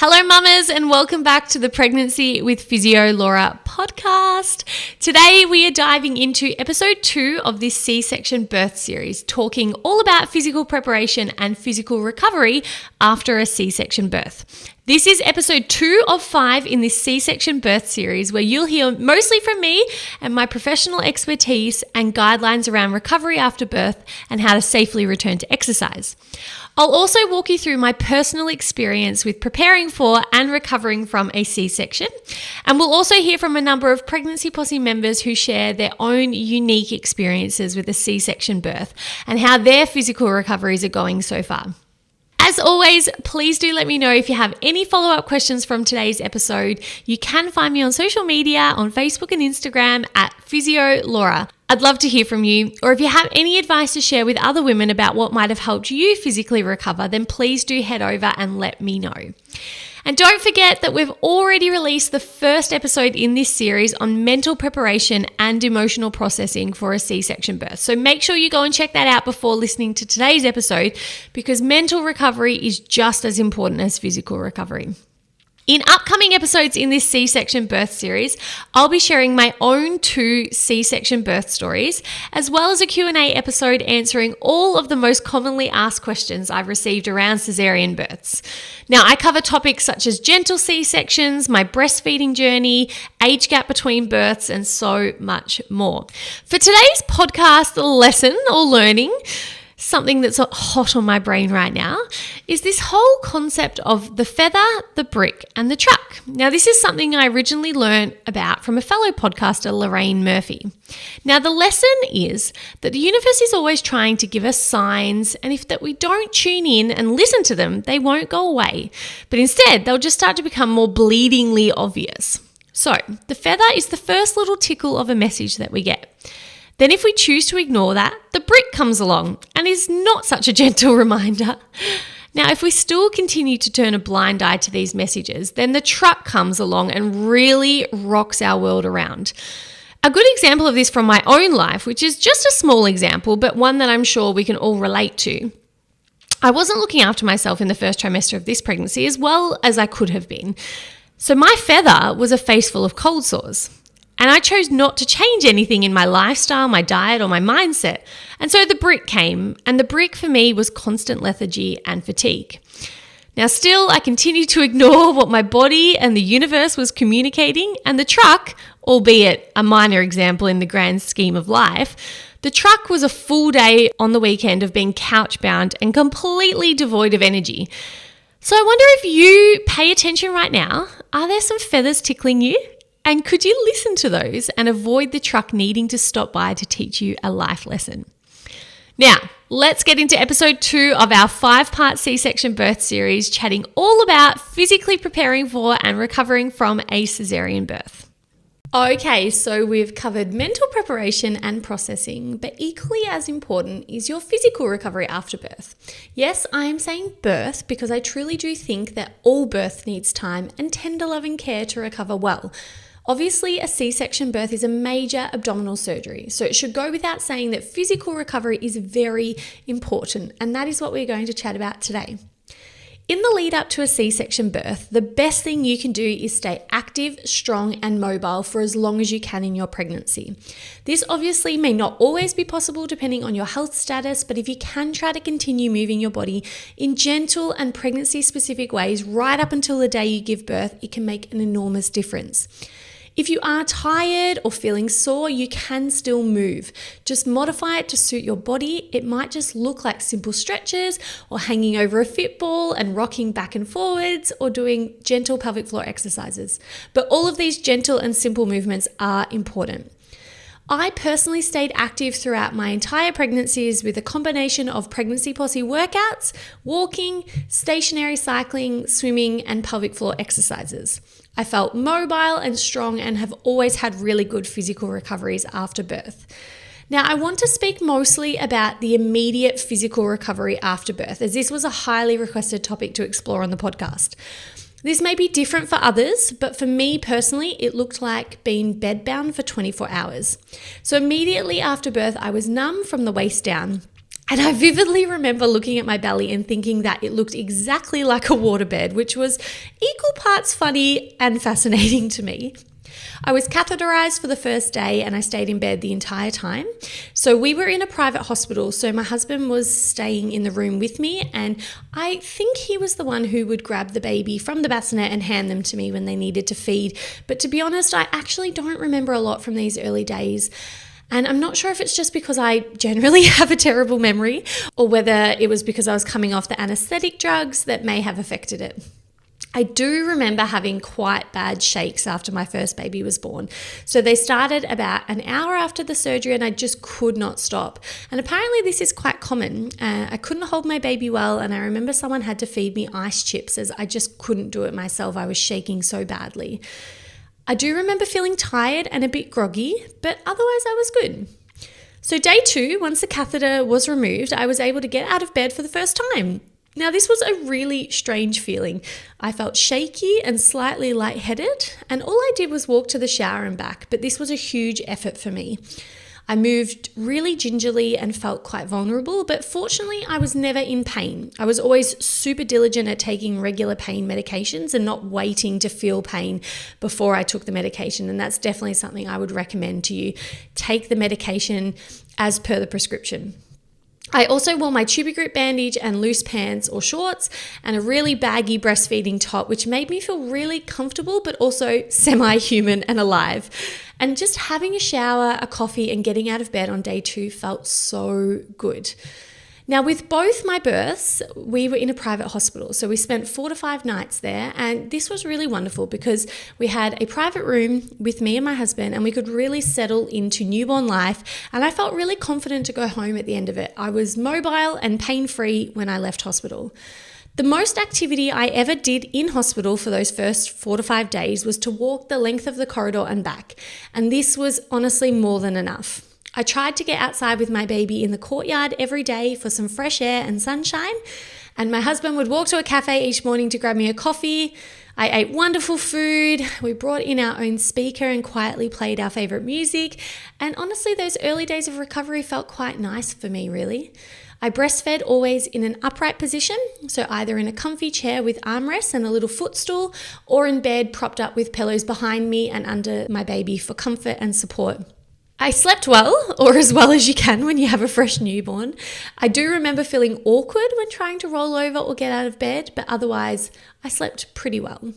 Hello mamas and welcome back to the Pregnancy with Physio Laura podcast. Today we are diving into episode 2 of this C-section birth series, talking all about physical preparation and physical recovery after a C-section birth. This is episode 2 of 5 in this C-section birth series where you'll hear mostly from me and my professional expertise and guidelines around recovery after birth and how to safely return to exercise. I'll also walk you through my personal experience with preparing for and recovering from a C-section. And we'll also hear from a number of Pregnancy Posse members who share their own unique experiences with a C-section birth and how their physical recoveries are going so far. As always, please do let me know if you have any follow-up questions from today's episode. You can find me on social media, on Facebook and Instagram at Physio Laura. I'd love to hear from you. Or if you have any advice to share with other women about what might have helped you physically recover, then please do head over and let me know. And don't forget that we've already released the first episode in this series on mental preparation and emotional processing for a C-section birth. So make sure you go and check that out before listening to today's episode because mental recovery is just as important as physical recovery. In upcoming episodes in this C-section birth series, I'll be sharing my own 2 C-section birth stories, as well as a Q&A episode answering all of the most commonly asked questions I've received around cesarean births. Now, I cover topics such as gentle C-sections, my breastfeeding journey, age gap between births, and so much more. For today's podcast lesson or learning, something that's hot on my brain right now is this whole concept of the feather, the brick, and the truck. Now, this is something I originally learned about from a fellow podcaster, Lorraine Murphy. Now, the lesson is that the universe is always trying to give us signs, and if that we don't tune in and listen to them, they won't go away. But instead, they'll just start to become more bleedingly obvious. So, the feather is the first little tickle of a message that we get. Then if we choose to ignore that, the brick comes along and is not such a gentle reminder. Now, if we still continue to turn a blind eye to these messages, then the truck comes along and really rocks our world around. A good example of this from my own life, which is just a small example, but one that I'm sure we can all relate to. I wasn't looking after myself in the first trimester of this pregnancy as well as I could have been. So my feather was a face full of cold sores. And I chose not to change anything in my lifestyle, my diet, or my mindset. And so the brick came, and the brick for me was constant lethargy and fatigue. Now, still, I continued to ignore what my body and the universe was communicating, and the truck, albeit a minor example in the grand scheme of life, the truck was a full day on the weekend of being couch-bound and completely devoid of energy. So I wonder if you pay attention right now, are there some feathers tickling you? And could you listen to those and avoid the truck needing to stop by to teach you a life lesson? Now, let's get into episode 2 of our 5-part C-section birth series, chatting all about physically preparing for and recovering from a cesarean birth. Okay, so we've covered mental preparation and processing, but equally as important is your physical recovery after birth. Yes, I am saying birth because I truly do think that all birth needs time and tender loving care to recover well. Obviously, a C-section birth is a major abdominal surgery, so it should go without saying that physical recovery is very important, and that is what we're going to chat about today. In the lead up to a C-section birth, the best thing you can do is stay active, strong, and mobile for as long as you can in your pregnancy. This obviously may not always be possible depending on your health status, but if you can try to continue moving your body in gentle and pregnancy-specific ways right up until the day you give birth, it can make an enormous difference. If you are tired or feeling sore, you can still move. Just modify it to suit your body. It might just look like simple stretches or hanging over a fit ball and rocking back and forwards or doing gentle pelvic floor exercises. But all of these gentle and simple movements are important. I personally stayed active throughout my entire pregnancies with a combination of Pregnancy Posse workouts, walking, stationary cycling, swimming, and pelvic floor exercises. I felt mobile and strong and have always had really good physical recoveries after birth. Now, I want to speak mostly about the immediate physical recovery after birth, as this was a highly requested topic to explore on the podcast. This may be different for others, but for me personally, it looked like being bedbound for 24 hours. So immediately after birth, I was numb from the waist down. And I vividly remember looking at my belly and thinking that it looked exactly like a waterbed, which was equal parts funny and fascinating to me. I was catheterized for the first day and I stayed in bed the entire time. So we were in a private hospital. So my husband was staying in the room with me, and I think he was the one who would grab the baby from the bassinet and hand them to me when they needed to feed. But to be honest, I actually don't remember a lot from these early days. And I'm not sure if it's just because I generally have a terrible memory or whether it was because I was coming off the anesthetic drugs that may have affected it. I do remember having quite bad shakes after my first baby was born. So they started about an hour after the surgery and I just could not stop. And apparently this is quite common. I couldn't hold my baby well, and I remember someone had to feed me ice chips as I just couldn't do it myself. I was shaking so badly. I do remember feeling tired and a bit groggy, but otherwise I was good. So day 2, once the catheter was removed, I was able to get out of bed for the first time. Now, this was a really strange feeling. I felt shaky and slightly lightheaded, and all I did was walk to the shower and back, but this was a huge effort for me. I moved really gingerly and felt quite vulnerable, but fortunately I was never in pain. I was always super diligent at taking regular pain medications and not waiting to feel pain before I took the medication, and that's definitely something I would recommend to you. Take the medication as per the prescription. I also wore my tubie grip bandage and loose pants or shorts and a really baggy breastfeeding top, which made me feel really comfortable but also semi-human and alive. And just having a shower, a coffee, and getting out of bed on day 2 felt so good. Now, with both my births, we were in a private hospital. So we spent 4 to 5 nights there. And this was really wonderful because we had a private room with me and my husband, and we could really settle into newborn life. And I felt really confident to go home at the end of it. I was mobile and pain-free when I left hospital. The most activity I ever did in hospital for those first 4 to 5 days was to walk the length of the corridor and back. And this was honestly more than enough. I tried to get outside with my baby in the courtyard every day for some fresh air and sunshine. And my husband would walk to a cafe each morning to grab me a coffee. I ate wonderful food. We brought in our own speaker and quietly played our favorite music. And honestly, those early days of recovery felt quite nice for me, really. I breastfed always in an upright position, so either in a comfy chair with armrests and a little footstool, or in bed propped up with pillows behind me and under my baby for comfort and support. I slept well, or as well as you can when you have a fresh newborn. I do remember feeling awkward when trying to roll over or get out of bed, but otherwise I slept pretty well.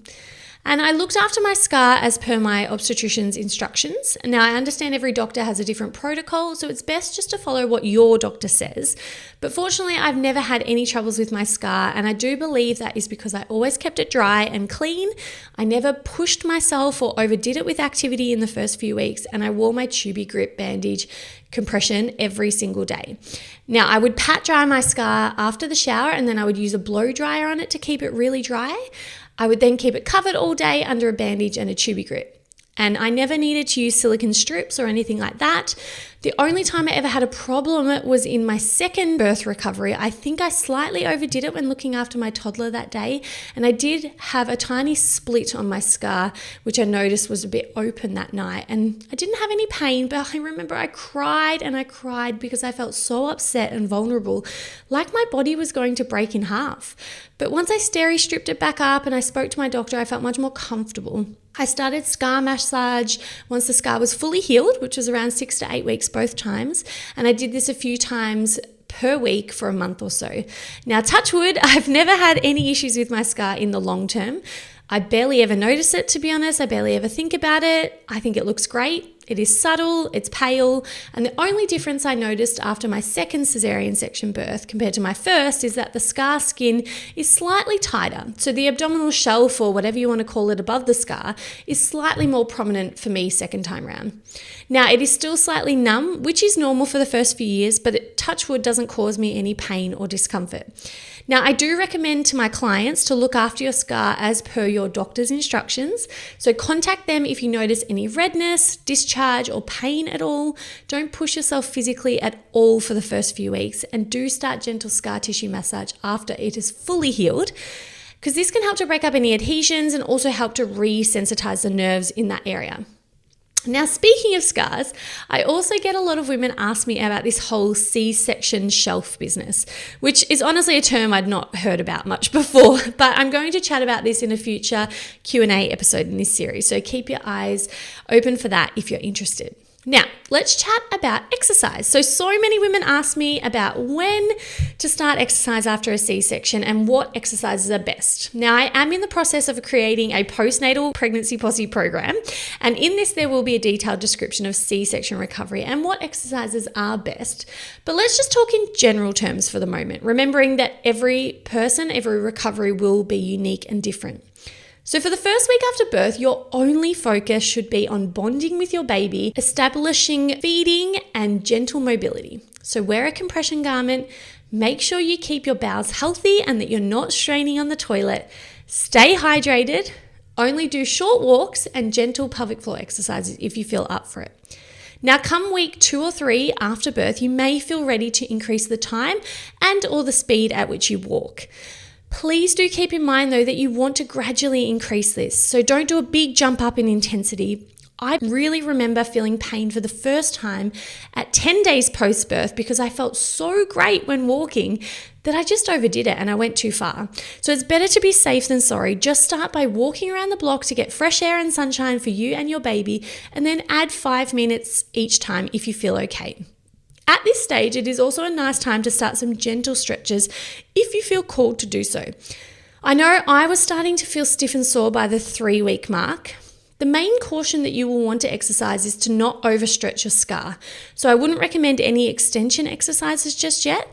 And I looked after my scar as per my obstetrician's instructions. Now, I understand every doctor has a different protocol, so it's best just to follow what your doctor says. But fortunately, I've never had any troubles with my scar, and I do believe that is because I always kept it dry and clean. I never pushed myself or overdid it with activity in the first few weeks, and I wore my tubie grip bandage compression every single day. Now, I would pat dry my scar after the shower, and then I would use a blow dryer on it to keep it really dry. I would then keep it covered all day under a bandage and a tubie grip. And I never needed to use silicone strips or anything like that. The only time I ever had a problem was in my second birth recovery. I think I slightly overdid it when looking after my toddler that day. And I did have a tiny split on my scar, which I noticed was a bit open that night. And I didn't have any pain, but I remember I cried and I cried because I felt so upset and vulnerable, like my body was going to break in half. But once I steri stripped it back up and I spoke to my doctor, I felt much more comfortable. I started scar massage once the scar was fully healed, which was around 6 to 8 weeks both times. And I did this a few times per week for a month or so. Now, touch wood, I've never had any issues with my scar in the long term. I barely ever notice it, to be honest. I barely ever think about it. I think it looks great. It is subtle, it's pale, and the only difference I noticed after my second cesarean section birth compared to my first is that the scar skin is slightly tighter. So the abdominal shelf, or whatever you want to call it above the scar, is slightly more prominent for me second time round. Now, it is still slightly numb, which is normal for the first few years, but touch wood doesn't cause me any pain or discomfort. Now, I do recommend to my clients to look after your scar as per your doctor's instructions. So contact them if you notice any redness, discharge, or pain at all. Don't push yourself physically at all for the first few weeks, and do start gentle scar tissue massage after it is fully healed, because this can help to break up any adhesions and also help to resensitize the nerves in that area. Now, speaking of scars, I also get a lot of women ask me about this whole C-section shelf business, which is honestly a term I'd not heard about much before, but I'm going to chat about this in a future Q&A episode in this series, so keep your eyes open for that if you're interested. Now, let's chat about exercise. So many women ask me about when to start exercise after a C-section and what exercises are best. Now, I am in the process of creating a postnatal pregnancy posse program, and in this there will be a detailed description of C-section recovery and what exercises are best. But let's just talk in general terms for the moment, remembering that every person, every recovery will be unique and different. So for the first week after birth, your only focus should be on bonding with your baby, establishing feeding and gentle mobility. So wear a compression garment, make sure you keep your bowels healthy and that you're not straining on the toilet, stay hydrated, only do short walks and gentle pelvic floor exercises if you feel up for it. Now, come week 2 or 3 after birth, you may feel ready to increase the time and or the speed at which you walk. Please do keep in mind though that you want to gradually increase this. So don't do a big jump up in intensity. I really remember feeling pain for the first time at 10 days post-birth because I felt so great when walking that I just overdid it and I went too far. So it's better to be safe than sorry. Just start by walking around the block to get fresh air and sunshine for you and your baby, and then add 5 minutes each time if you feel okay. At this stage, it is also a nice time to start some gentle stretches if you feel called to do so. I know I was starting to feel stiff and sore by the 3-week mark. The main caution that you will want to exercise is to not overstretch your scar. So I wouldn't recommend any extension exercises just yet.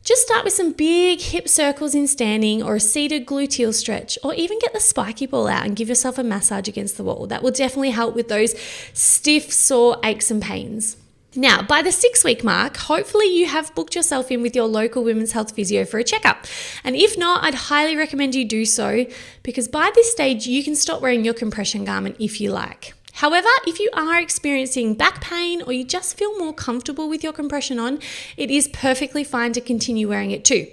Just start with some big hip circles in standing or a seated gluteal stretch, or even get the spiky ball out and give yourself a massage against the wall. That will definitely help with those stiff, sore aches and pains. Now, by the 6-week mark, hopefully you have booked yourself in with your local women's health physio for a checkup. And if not, I'd highly recommend you do so, because by this stage, you can stop wearing your compression garment if you like. However, if you are experiencing back pain or you just feel more comfortable with your compression on, it is perfectly fine to continue wearing it too.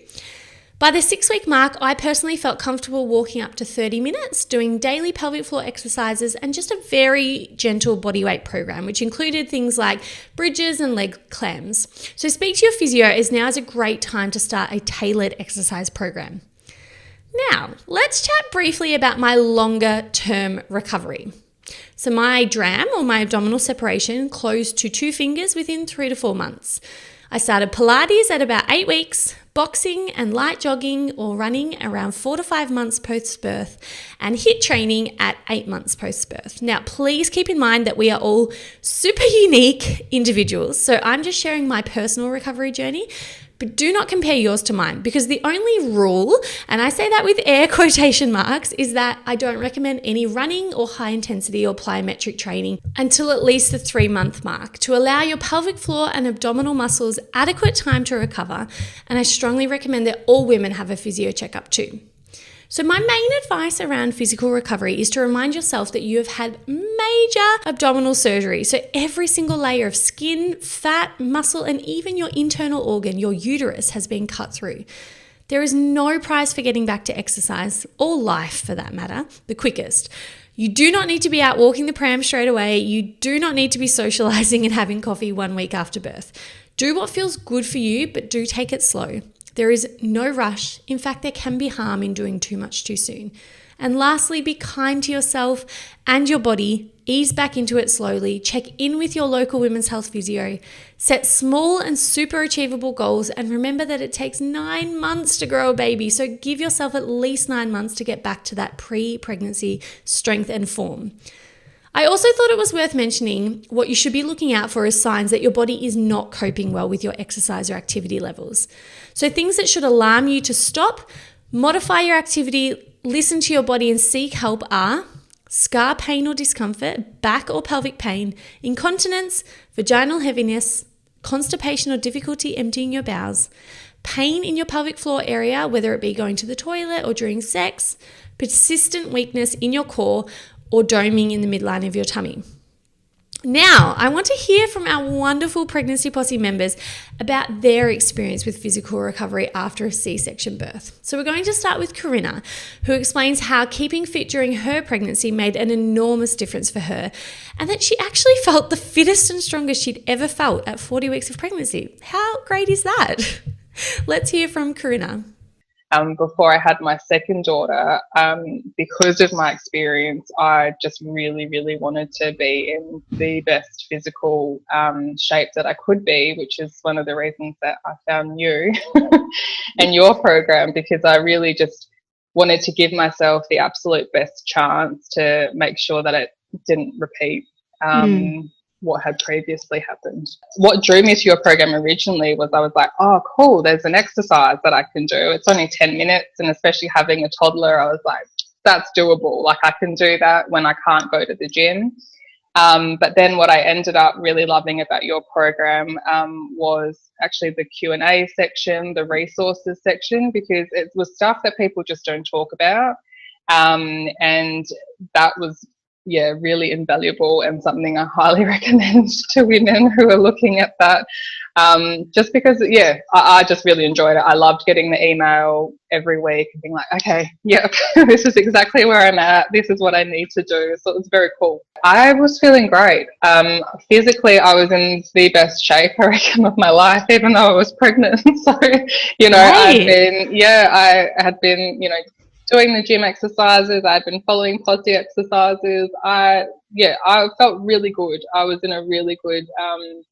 By the 6-week mark, I personally felt comfortable walking up to 30 minutes, doing daily pelvic floor exercises and just a very gentle bodyweight program, which included things like bridges and leg clams. So speak to your physio, as now is a great time to start a tailored exercise program. Now, let's chat briefly about my longer term recovery. So my DRAM, or my abdominal separation, closed to 2 fingers within 3 to 4 months. I started Pilates at about 8 weeks, boxing and light jogging or running around 4 to 5 months post-birth, and HIIT training at 8 months post-birth. Now, please keep in mind that we are all super unique individuals, so I'm just sharing my personal recovery journey, but do not compare yours to mine, because the only rule, and I say that with air quotation marks, is that I don't recommend any running or high intensity or plyometric training until at least the 3-month mark to allow your pelvic floor and abdominal muscles adequate time to recover. And I strongly recommend that all women have a physio checkup too. So my main advice around physical recovery is to remind yourself that you have had major abdominal surgery. So every single layer of skin, fat, muscle, and even your internal organ, your uterus, has been cut through. There is no prize for getting back to exercise, or life for that matter, the quickest. You do not need to be out walking the pram straight away. You do not need to be socializing and having coffee 1 week after birth. Do what feels good for you, but do take it slow. There is no rush. In fact, there can be harm in doing too much too soon. And lastly, be kind to yourself and your body. Ease back into it slowly. Check in with your local women's health physio. Set small and super achievable goals. And remember that it takes 9 months to grow a baby. So give yourself at least 9 months to get back to that pre-pregnancy strength and form. I also thought it was worth mentioning what you should be looking out for as signs that your body is not coping well with your exercise or activity levels. So things that should alarm you to stop, modify your activity, listen to your body and seek help are scar pain or discomfort, back or pelvic pain, incontinence, vaginal heaviness, constipation or difficulty emptying your bowels, pain in your pelvic floor area, whether it be going to the toilet or during sex, persistent weakness in your core, or doming in the midline of your tummy. Now, I want to hear from our wonderful Pregnancy Posse members about their experience with physical recovery after a C-section birth. So we're going to start with Karina, who explains how keeping fit during her pregnancy made an enormous difference for her, and that she actually felt the fittest and strongest she'd ever felt at 40 weeks of pregnancy. How great is that? Let's hear from Karina. Before I had my second daughter, because of my experience, I just really, really wanted to be in the best physical shape that I could be, which is one of the reasons that I found you and your program, because I really just wanted to give myself the absolute best chance to make sure that it didn't repeat what had previously happened. What drew me to your program originally was I was like, oh, cool, there's an exercise that I can do. It's only 10 minutes, and especially having a toddler, I was like, that's doable. Like, I can do that when I can't go to the gym. But then what I ended up really loving about your program was actually the Q&A section, the resources section, because it was stuff that people just don't talk about. And that was really invaluable, and something I highly recommend to women who are looking at that. Just because, I just really enjoyed it. I loved getting the email every week and being like, okay, yep, this is exactly where I'm at. This is what I need to do. So it was very cool. I was feeling great. Physically, I was in the best shape, I reckon, of my life, even though I was pregnant. So, I had been, doing the gym exercises. I'd been following posse exercises. I felt really good. I was in a really good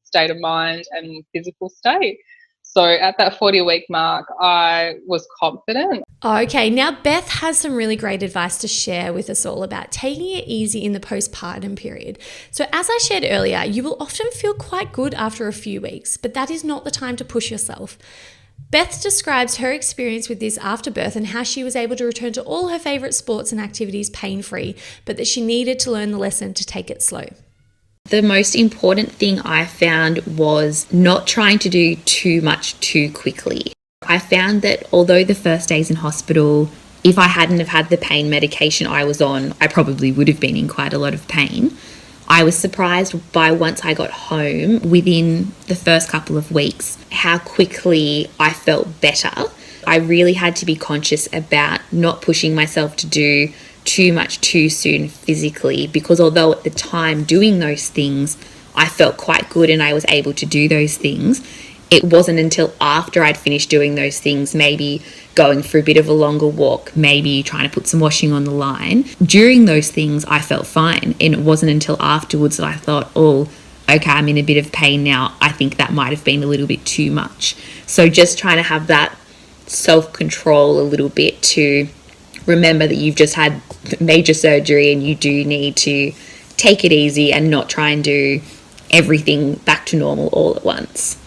state of mind and physical state. So at that 40-week mark, I was confident. Okay, now Beth has some really great advice to share with us all about taking it easy in the postpartum period. So as I shared earlier, you will often feel quite good after a few weeks, but that is not the time to push yourself. Beth describes her experience with this after birth and how she was able to return to all her favourite sports and activities pain-free, but that she needed to learn the lesson to take it slow. The most important thing I found was not trying to do too much too quickly. I found that although the first days in hospital, if I hadn't have had the pain medication I was on, I probably would have been in quite a lot of pain. I was surprised by, once I got home, within the first couple of weeks, how quickly I felt better. I really had to be conscious about not pushing myself to do too much too soon physically, because although at the time doing those things, I felt quite good and I was able to do those things, it wasn't until after I'd finished doing those things, maybe going for a bit of a longer walk, maybe trying to put some washing on the line. During those things, I felt fine. And it wasn't until afterwards that I thought, oh, okay, I'm in a bit of pain now. I think that might have been a little bit too much. So just trying to have that self-control a little bit to remember that you've just had major surgery and you do need to take it easy and not try and do everything back to normal all at once.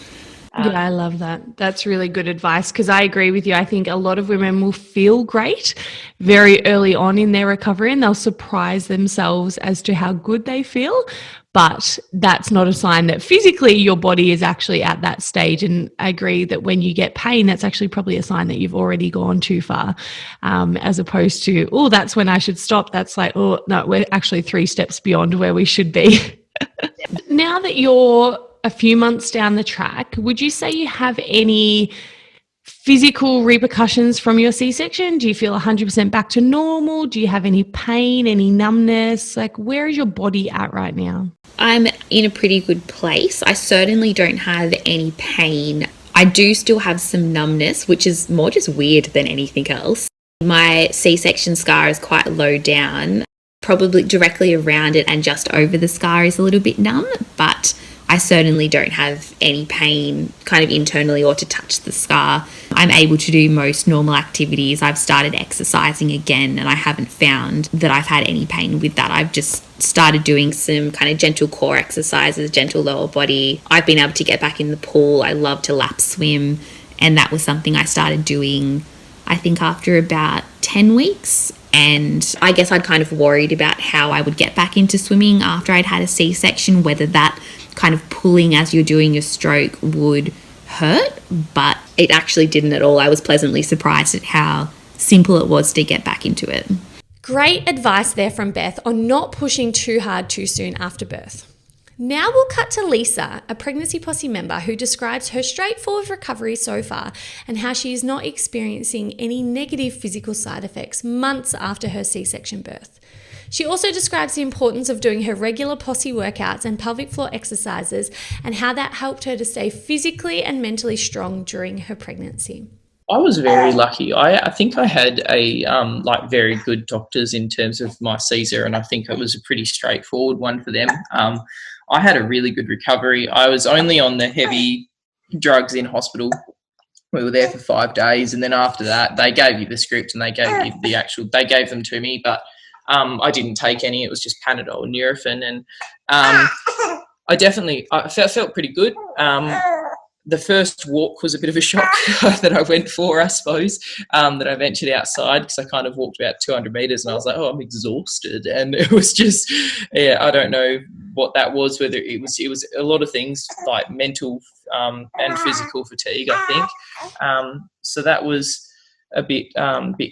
Yeah, I love that. That's really good advice, because I agree with you. I think a lot of women will feel great very early on in their recovery and they'll surprise themselves as to how good they feel. But that's not a sign that physically your body is actually at that stage. And I agree that when you get pain, that's actually probably a sign that you've already gone too far, as opposed to, oh, that's when I should stop. That's like, oh, no, we're actually 3 steps beyond where we should be. Now that you're a few months down the track, would you say you have any physical repercussions from your C-section? Do you feel 100% back to normal? Do you have any pain, any numbness? Like, where is your body at right now? I'm in a pretty good place. I certainly don't have any pain. I do still have some numbness, which is more just weird than anything else. My C-section scar is quite low down, probably directly around it and just over the scar is a little bit numb, but I certainly don't have any pain kind of internally or to touch the scar. I'm able to do most normal activities. I've started exercising again and I haven't found that I've had any pain with that. I've just started doing some kind of gentle core exercises, gentle lower body. I've been able to get back in the pool. I love to lap swim, and that was something I started doing, I think, after about 10 weeks. And I guess I'd kind of worried about how I would get back into swimming after I'd had a C-section, whether that kind of pulling as you're doing your stroke would hurt, but it actually didn't at all. I was pleasantly surprised at how simple it was to get back into it. Great advice there from Beth on not pushing too hard too soon after birth. Now we'll cut to Lisa, a Pregnancy Posse member who describes her straightforward recovery so far and how she is not experiencing any negative physical side effects months after her C-section birth. She also describes the importance of doing her regular posse workouts and pelvic floor exercises and how that helped her to stay physically and mentally strong during her pregnancy. I was very lucky. I think I had very good doctors in terms of my Caesar, and I think it was a pretty straightforward one for them. I had a really good recovery. I was only on the heavy drugs in hospital. We were there for 5 days, and then after that, they gave you the script and they gave you they gave them to me, but I didn't take any. It was just Panadol and Nurofen, and I felt pretty good. The first walk was a bit of a shock that I went for, I suppose, that I ventured outside because I kind of walked about 200 metres and I was like, oh, I'm exhausted. And it was just, I don't know what that was, whether it was a lot of things like mental and physical fatigue, I think. So that was a bit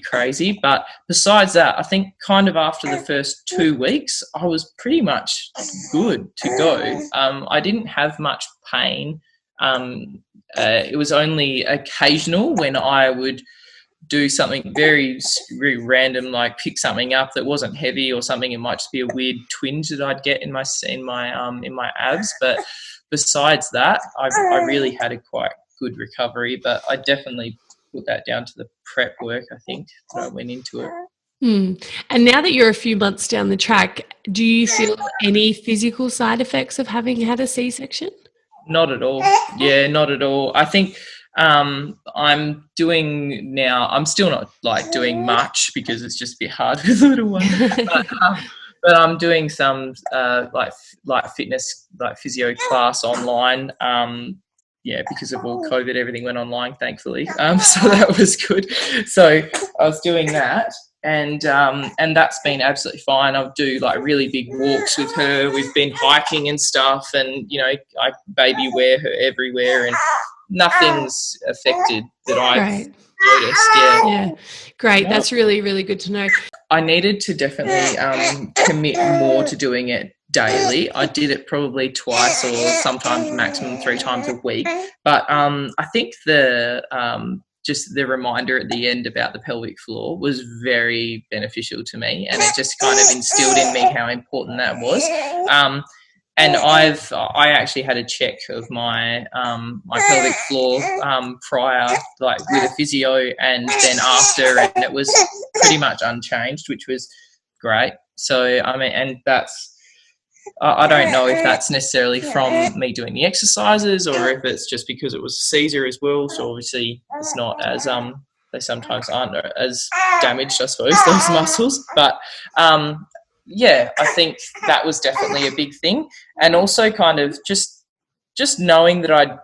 crazy. But besides that, I think kind of after the first 2 weeks, I was pretty much good to go. I didn't have much pain. It was only occasional when I would do something very, very random, like pick something up that wasn't heavy or something. It might just be a weird twinge that I'd get in my abs. But besides that, I really had a quite good recovery. But I definitely put that down to the prep work, I think, that I went into it. And now that you're a few months down the track, do you feel any physical side effects of having had a C-section? Not at all. Yeah, not at all. I think I'm doing now, I'm still not like doing much because it's just a bit hard with a little one. But I'm doing some like fitness, like physio class online. Because of all COVID, everything went online, thankfully. So that was good. So I was doing that. And that's been absolutely fine. I'll do like really big walks with her. We've been hiking and stuff, and I baby wear her everywhere, and nothing's affected that I've noticed. Yeah, great. Yeah. That's really, really good to know. I needed to definitely commit more to doing it daily. I did it probably twice or sometimes maximum 3 times a week. But I think just the reminder at the end about the pelvic floor was very beneficial to me, and it just kind of instilled in me how important that was. And I actually had a check of my pelvic floor prior, like with a physio, and then after, and it was pretty much unchanged, which was great. So I mean, and that's. I don't know if that's necessarily from me doing the exercises or if it's just because it was a Caesar as well. So obviously it's not as they sometimes aren't as damaged, I suppose, those muscles. But I think that was definitely a big thing. And also kind of just knowing that I'd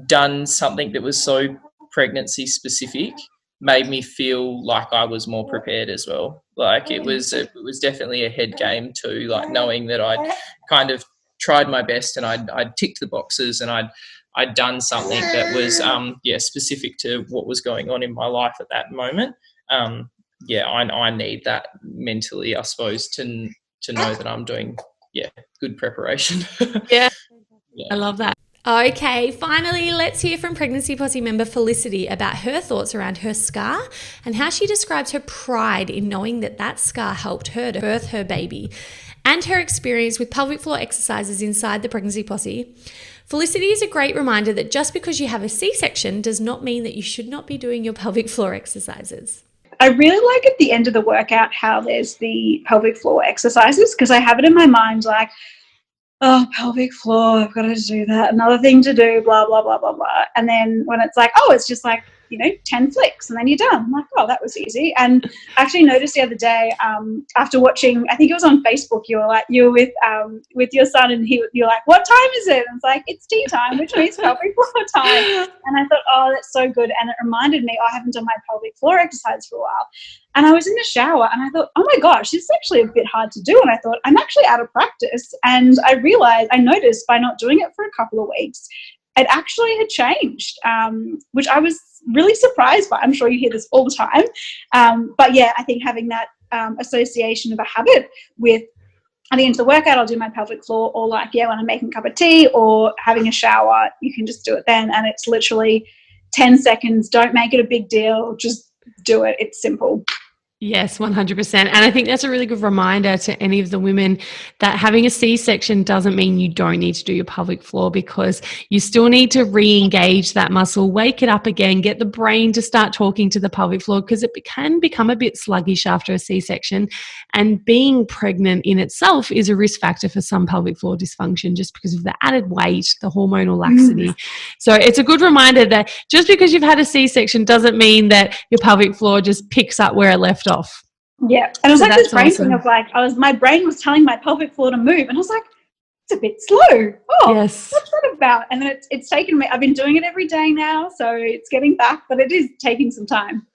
done something that was so pregnancy specific made me feel like I was more prepared as well. Like it was definitely a head game too, like knowing that I'd kind of tried my best and I'd ticked the boxes and I'd done something that was specific to what was going on in my life at that moment. I need that mentally, I suppose, to know that I'm doing good preparation. Yeah. I love that. Okay, finally, let's hear from Pregnancy Posse member Felicity about her thoughts around her scar and how she describes her pride in knowing that scar helped her to birth her baby, and her experience with pelvic floor exercises inside the Pregnancy Posse. Felicity is a great reminder that just because you have a C-section does not mean that you should not be doing your pelvic floor exercises. I really like at the end of the workout how there's the pelvic floor exercises, because I have it in my mind like, oh, pelvic floor, I've got to do that. Another thing to do, blah, blah, blah, blah, blah. And then when it's like, oh, it's just like, 10 flicks and then you're done. I'm like, oh, that was easy. And I actually noticed the other day after watching, I think it was on Facebook, you were with your son and you're like, what time is it? And it's like, it's tea time, which means pelvic floor time. And I thought, oh, that's so good. And it reminded me, I haven't done my pelvic floor exercise for a while. And I was in the shower and I thought, oh my gosh, this is actually a bit hard to do. And I thought, I'm actually out of practice. And I noticed by not doing it for a couple of weeks, it actually had changed, which I was really surprised by. I'm sure you hear this all the time. But yeah, I think having that association of a habit with at the end of the workout, I'll do my pelvic floor, or like, when I'm making a cup of tea or having a shower, you can just do it then. And it's literally 10 seconds. Don't make it a big deal. Just do it. It's simple. Yes, 100%. And I think that's a really good reminder to any of the women that having a C-section doesn't mean you don't need to do your pelvic floor, because you still need to re-engage that muscle, wake it up again, get the brain to start talking to the pelvic floor, because it can become a bit sluggish after a C-section. And being pregnant in itself is a risk factor for some pelvic floor dysfunction, just because of the added weight, the hormonal laxity. So it's a good reminder that just because you've had a C-section doesn't mean that your pelvic floor just picks up where it left off. Yeah. And it was like this brain thing of like, my brain was telling my pelvic floor to move, and I was like, it's a bit slow. Oh, yes. What's that about? And then it's taken me, I've been doing it every day now, so it's getting back, but it is taking some time.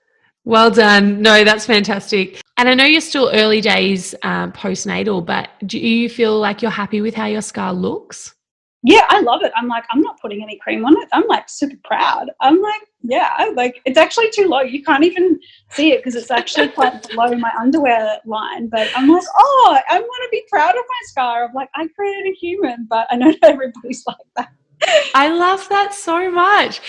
Well done. No, that's fantastic. And I know you're still early days postnatal, but do you feel like you're happy with how your scar looks? Yeah, I love it. I'm like, I'm not putting any cream on it. I'm like super proud. I'm like, it's actually too low. You can't even see it because it's actually quite below my underwear line. But I'm like, I want to be proud of my scar. I'm like, I created a human, but I know not everybody's like that. I love that so much.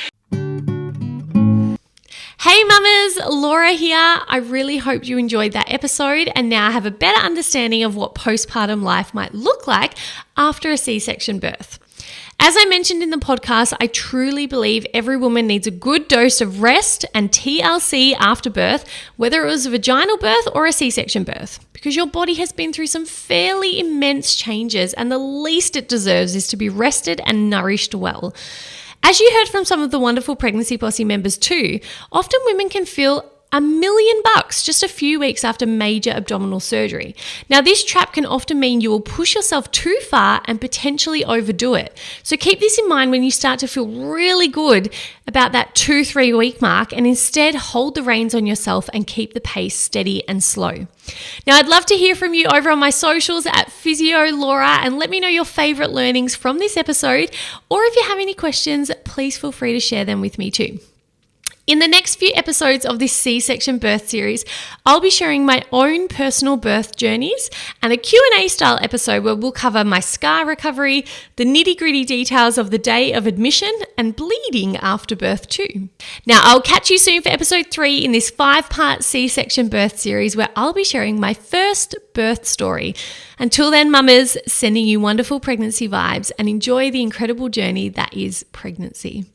Hey mamas, Laura here. I really hope you enjoyed that episode and now have a better understanding of what postpartum life might look like after a C-section birth. As I mentioned in the podcast, I truly believe every woman needs a good dose of rest and TLC after birth, whether it was a vaginal birth or a C-section birth, because your body has been through some fairly immense changes and the least it deserves is to be rested and nourished well. As you heard from some of the wonderful Pregnancy Posse members too, often women can feel $1 million just a few weeks after major abdominal surgery. Now, this trap can often mean you will push yourself too far and potentially overdo it. So keep this in mind when you start to feel really good about that 2-3 week mark, and instead hold the reins on yourself and keep the pace steady and slow. Now, I'd love to hear from you over on my socials at PhysioLaura, and let me know your favorite learnings from this episode, or if you have any questions, please feel free to share them with me too. In the next few episodes of this C-section birth series, I'll be sharing my own personal birth journeys and a Q&A style episode where we'll cover my scar recovery, the nitty-gritty details of the day of admission, and bleeding after birth too. Now, I'll catch you soon for episode 3 in this 5-part C-section birth series where I'll be sharing my first birth story. Until then, mamas, sending you wonderful pregnancy vibes and enjoy the incredible journey that is pregnancy.